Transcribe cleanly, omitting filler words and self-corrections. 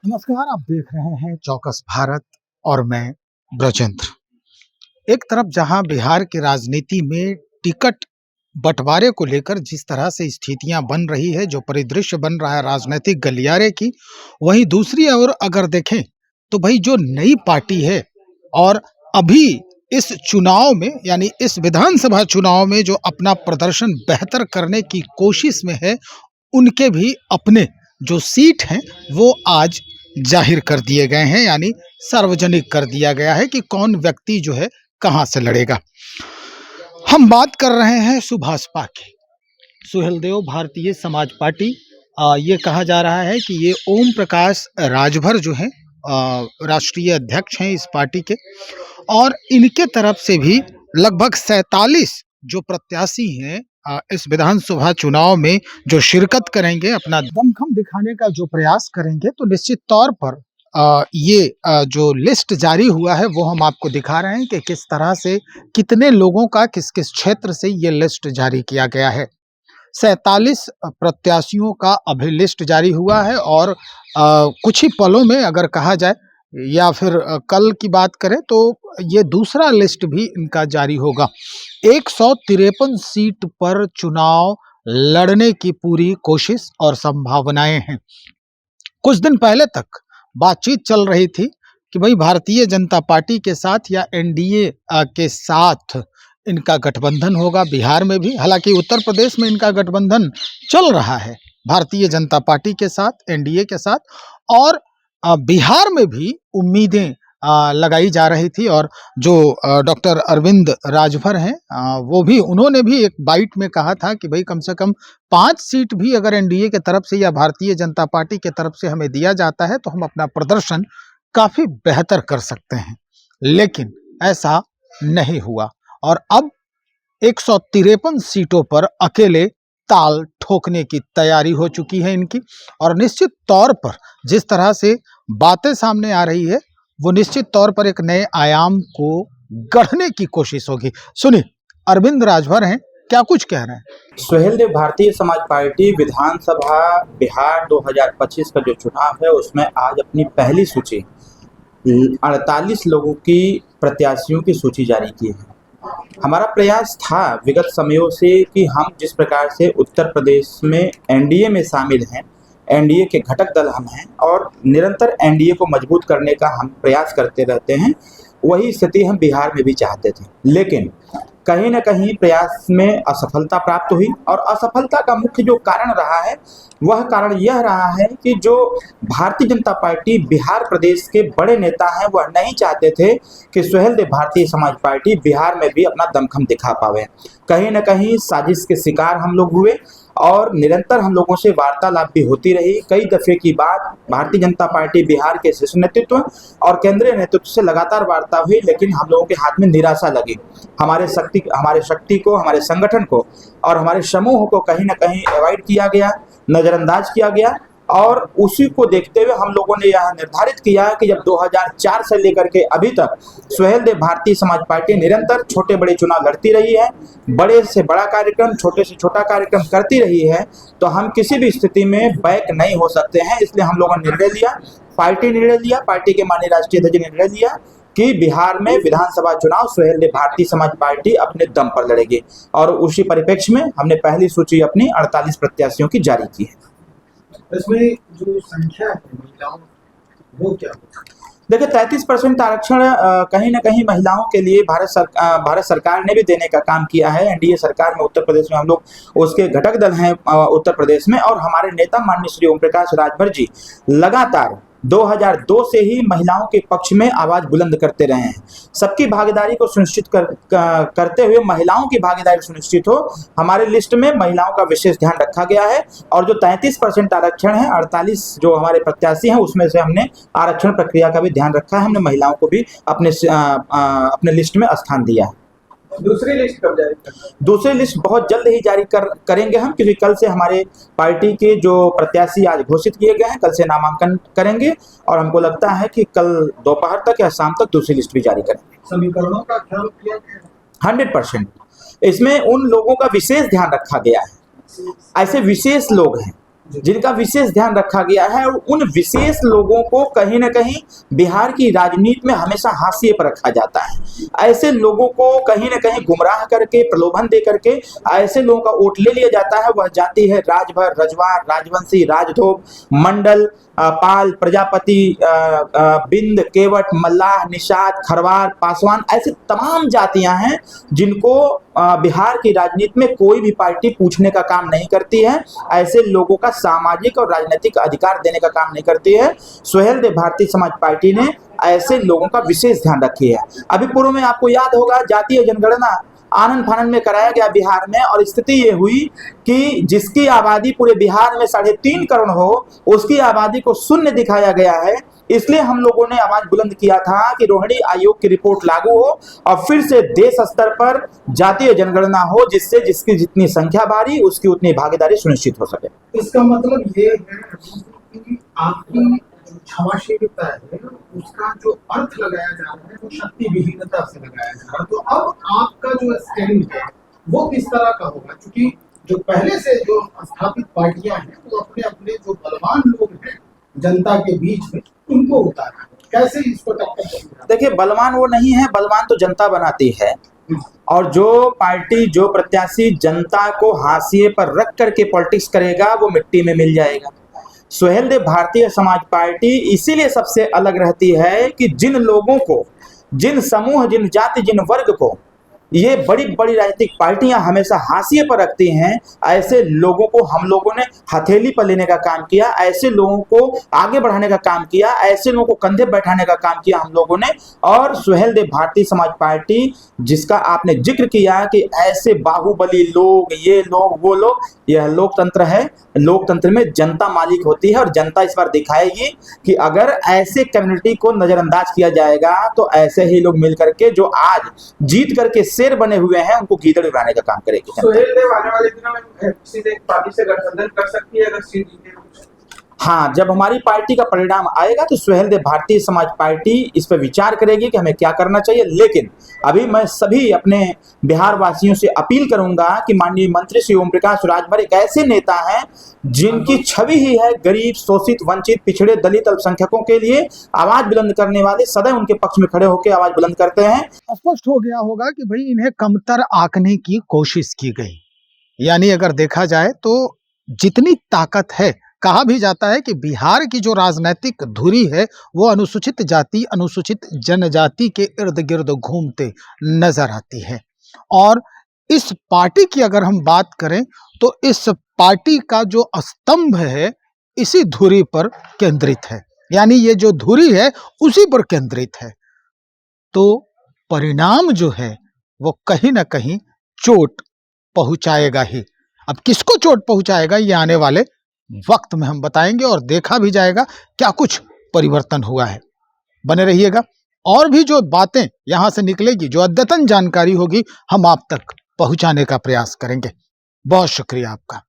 नमस्कार, आप देख रहे हैं चौकस भारत और मैं ब्रजेंद्र। एक तरफ जहां बिहार की राजनीति में टिकट बंटवारे को लेकर जिस तरह से स्थितियां बन रही है, जो परिदृश्य बन रहा है राजनीतिक गलियारे की, वहीं दूसरी ओर अगर देखें तो भाई जो नई पार्टी है और अभी इस चुनाव में यानी इस विधानसभा चुनाव में जो अपना प्रदर्शन बेहतर करने की कोशिश में है, उनके भी अपने जो सीट हैं वो आज जाहिर कर दिए गए हैं, यानी सार्वजनिक कर दिया गया है कि कौन व्यक्ति जो है कहां से लड़ेगा। हम बात कर रहे हैं सुभाषपा की। सुहेलदेव भारतीय समाज पार्टी, ये कहा जा रहा है कि ये ओम प्रकाश राजभर जो हैं राष्ट्रीय अध्यक्ष हैं इस पार्टी के, और इनके तरफ से भी लगभग 47 जो प्रत्याशी हैं इस विधानसभा चुनाव में जो शिरकत करेंगे, अपना दमखम दिखाने का जो प्रयास करेंगे, तो निश्चित तौर पर ये जो लिस्ट जारी हुआ है वो हम आपको दिखा रहे हैं कि किस तरह से कितने लोगों का किस किस क्षेत्र से ये लिस्ट जारी किया गया है। 47 प्रत्याशियों का अभी लिस्ट जारी हुआ है और कुछ ही पलों में अगर कहा जाए या फिर कल की बात करें तो ये दूसरा लिस्ट भी इनका जारी होगा। 153 सीट पर चुनाव लड़ने की पूरी कोशिश और संभावनाएं हैं। कुछ दिन पहले तक बातचीत चल रही थी कि भाई भारतीय जनता पार्टी के साथ या एनडीए के साथ इनका गठबंधन होगा। बिहार में भी, हालांकि उत्तर प्रदेश में इनका गठबंधन चल रहा है भारतीय जनता पार्टी के साथ, एनडीए के साथ, और बिहार में भी उम्मीदें लगाई जा रही थी। और जो डॉक्टर अरविंद राजभर हैं, उन्होंने भी एक बाइट में कहा था कि भाई कम से कम 5 सीट भी अगर एनडीए के तरफ से या भारतीय जनता पार्टी के तरफ से हमें दिया जाता है तो हम अपना प्रदर्शन काफी बेहतर कर सकते हैं। लेकिन ऐसा नहीं हुआ और अब 153 सीटों पर अकेले ताल ठोकने की तैयारी हो चुकी है इनकी। और निश्चित तौर पर जिस तरह से बातें सामने आ रही है वो निश्चित तौर पर एक नए आयाम को गढ़ने की कोशिश होगी। सुनिए, अरविंद राजभर हैं, क्या कुछ कह रहे हैं। सुहेलदेव भारतीय समाज पार्टी विधानसभा बिहार 2025 का जो चुनाव है उसमें आज अपनी पहली सूची 48 लोगों की प्रत्याशियों की सूची जारी की है। हमारा प्रयास था विगत समयों से कि हम जिस प्रकार से उत्तर प्रदेश में एनडीए में शामिल हैं, एनडीए के घटक दल हम हैं और निरंतर एनडीए को मजबूत करने का हम प्रयास करते रहते हैं, वही स्थिति हम बिहार में भी चाहते थे। लेकिन कहीं न कहीं प्रयास में असफलता प्राप्त हुई और असफलता का मुख्य जो कारण रहा है वह कारण यह रहा है कि जो भारतीय जनता पार्टी बिहार प्रदेश के बड़े नेता हैं वह नहीं चाहते थे कि सुहेलदेव भारतीय समाज पार्टी बिहार में भी अपना दमखम दिखा पावे। कहीं न कहीं साजिश के शिकार हम लोग हुए और निरंतर हम लोगों से वार्तालाप भी होती रही। कई दफे की बात भारतीय जनता पार्टी बिहार के शीर्ष नेतृत्व और केंद्रीय नेतृत्व से लगातार वार्ता हुई, लेकिन हम लोगों के हाथ में निराशा लगी। हमारे शक्ति को, हमारे संगठन को और हमारे समूह को कहीं ना कहीं अवॉइड किया गया, नज़रअंदाज किया गया। और उसी को देखते हुए हम लोगों ने यह निर्धारित किया कि जब 2004 से लेकर के अभी तक सुहेलदेव भारतीय समाज पार्टी निरंतर छोटे बड़े चुनाव लड़ती रही है, बड़े से बड़ा कार्यक्रम, छोटे से छोटा कार्यक्रम करती रही है, तो हम किसी भी स्थिति में बैक नहीं हो सकते हैं। इसलिए हम लोगों ने निर्णय लिया, पार्टी के माननीय राष्ट्रीय अध्यक्ष ने निर्णय लिया कि बिहार में विधानसभा चुनाव सुहेलदेव भारतीय समाज पार्टी अपने दम पर लड़ेगी। और उसी परिप्रेक्ष्य में हमने पहली सूची अपनी 48 प्रत्याशियों की जारी की है। इसमें जो संख्या है महिलाओं, वो क्या? देखिए, 33% आरक्षण कहीं ना कहीं महिलाओं के लिए भारत सरकार ने भी देने का काम किया है। एनडीए सरकार में उत्तर प्रदेश में हम लोग उसके घटक दल हैं उत्तर प्रदेश में, और हमारे नेता माननीय श्री ओम प्रकाश राजभर जी लगातार 2002 से ही महिलाओं के पक्ष में आवाज बुलंद करते रहे हैं। सबकी भागीदारी को सुनिश्चित करते हुए महिलाओं की भागीदारी सुनिश्चित हो, हमारे लिस्ट में महिलाओं का विशेष ध्यान रखा गया है। और जो 33% आरक्षण है, 48 जो हमारे प्रत्याशी हैं उसमें से हमने आरक्षण प्रक्रिया का भी ध्यान रखा है। हमने महिलाओं को भी अपने लिस्ट में स्थान दिया है। दूसरी लिस्ट कब जारी करेंगे? दूसरी लिस्ट बहुत जल्द ही जारी करेंगे हम, क्योंकि कल से हमारे पार्टी के जो प्रत्याशी आज घोषित किए गए हैं कल से नामांकन करेंगे और हमको लगता है कि कल दोपहर तक या शाम तक दूसरी लिस्ट भी जारी करेंगे। समीकरणों का ख्याल किया गया 100%। इसमें उन लोगों का विशेष ध्यान रखा गया है, ऐसे विशेष लोग हैं जिनका विशेष ध्यान रखा गया है, और उन विशेष लोगों को कहीं ना कहीं बिहार की राजनीति में हमेशा हाशिए पर रखा जाता है। ऐसे लोगों को कहीं ना कहीं गुमराह करके, प्रलोभन दे करके ऐसे लोगों का वोट ले लिया जाता है। वह जाति है राजभर, रजवार, राजवंशी, राजधोब, मंडल, पाल, प्रजापति, बिंद, केवट, मल्लाह, निषाद, खरवार, पासवान, ऐसे तमाम जातियां हैं जिनको बिहार की राजनीति में कोई भी पार्टी पूछने का काम नहीं करती है। ऐसे लोगों का सामाजिक और राजनीतिक अधिकार देने का काम नहीं करती है। सुहेलदेव भारतीय समाज पार्टी ने ऐसे लोगों का विशेष ध्यान रखी है। अभी पूर्व में आपको याद होगा जातीय जनगणना आनन फानन में कराया गया बिहार में, और स्थिति ये हुई कि जिसकी आबादी पूरे बिहार में 3.5 करोड़ हो, उसकी आबादी को शून्य दिखाया गया है। इसलिए हम लोगों ने आवाज बुलंद किया था कि रोहिणी आयोग की रिपोर्ट लागू हो और फिर से देश स्तर पर जातीय जनगणना हो, जिससे जिसकी जितनी संख्या बारी उसकी उतनी भागीदारी सुनिश्चित हो सके। इसका मतलब ये है कि आपकी जो क्षमाशीलता है उसका जो अर्थ लगाया जा रहा है वो शक्ति विहीनता से लगाया जा रहा है। तो अब आपका जो स्टैंड है वो किस तरह का होगा? क्योंकि जो पहले से जो स्थापित पार्टियां हैं वो अपने अपने जो बलवान लोग हैं जनता के बीच में उनको उतारा, कैसे इसको टक्कर देंगे? देखिए, बलवान वो नहीं है, बलवान तो जनता बनाती है। और जो पार्टी, जो प्रत्याशी जनता को हाशिए पर रख करके पॉलिटिक्स करेगा वो मिट्टी में मिल जाएगा। सुहेलदेव भारतीय समाज पार्टी इसीलिए सबसे अलग रहती है कि जिन लोगों को, जिन समूह, जिन जाति, जिन वर्ग को ये बड़ी बड़ी राजनीतिक पार्टियां हमेशा हाशिए पर रखती हैं, ऐसे लोगों को हम लोगों ने हथेली पर लेने का काम किया, ऐसे लोगों को आगे बढ़ाने का काम किया, ऐसे लोगों को कंधे बैठाने का काम किया हम लोगों ने। और सुहेलदेव भारतीय समाज पार्टी, जिसका आपने जिक्र किया कि ऐसे बाहुबली लोग, ये लोग, वो लोग, यह लोकतंत्र है। लोकतंत्र में जनता मालिक होती है और जनता इस बार दिखाएगी कि अगर ऐसे कम्युनिटी को नजरअंदाज किया जाएगा तो ऐसे ही लोग मिल करके जो आज जीत करके शेर बने हुए हैं उनको गीदड़ उड़ाने का काम करेगी। सुहेलदेव आने वाले दिनों में किसी एक पार्टी से गठबंधन कर सकती है अगर सीट जीते? हाँ, जब हमारी पार्टी का परिणाम आएगा तो सुहेलदेव भारतीय समाज पार्टी इस पर विचार करेगी कि हमें क्या करना चाहिए। लेकिन अभी मैं सभी अपने बिहार वासियों से अपील करूंगा कि माननीय मंत्री श्री ओम प्रकाश राजभर एक ऐसे नेता हैं जिनकी छवि ही है गरीब, शोषित, वंचित, पिछड़े, दलित, अल्पसंख्यकों के लिए आवाज बुलंद करने वाले, सदैव उनके पक्ष में खड़े होकर आवाज बुलंद करते हैं। स्पष्ट हो गया होगा कि भाई इन्हें कमतर आंकने की कोशिश की गई। यानी अगर देखा जाए तो जितनी ताकत है, कहा भी जाता है कि बिहार की जो राजनीतिक धुरी है वो अनुसूचित जाति, अनुसूचित जनजाति के इर्द गिर्द घूमते नजर आती है। और इस पार्टी की अगर हम बात करें तो इस पार्टी का जो स्तंभ है इसी धुरी पर केंद्रित है, यानी ये जो धुरी है उसी पर केंद्रित है। तो परिणाम जो है वो कहीं ना कहीं चोट पहुंचाएगा ही। अब किसको चोट पहुंचाएगा ये आने वाले वक्त में हम बताएंगे और देखा भी जाएगा क्या कुछ परिवर्तन हुआ है। बने रहिएगा, और भी जो बातें यहां से निकलेगी, जो अद्यतन जानकारी होगी, हम आप तक पहुंचाने का प्रयास करेंगे। बहुत शुक्रिया आपका।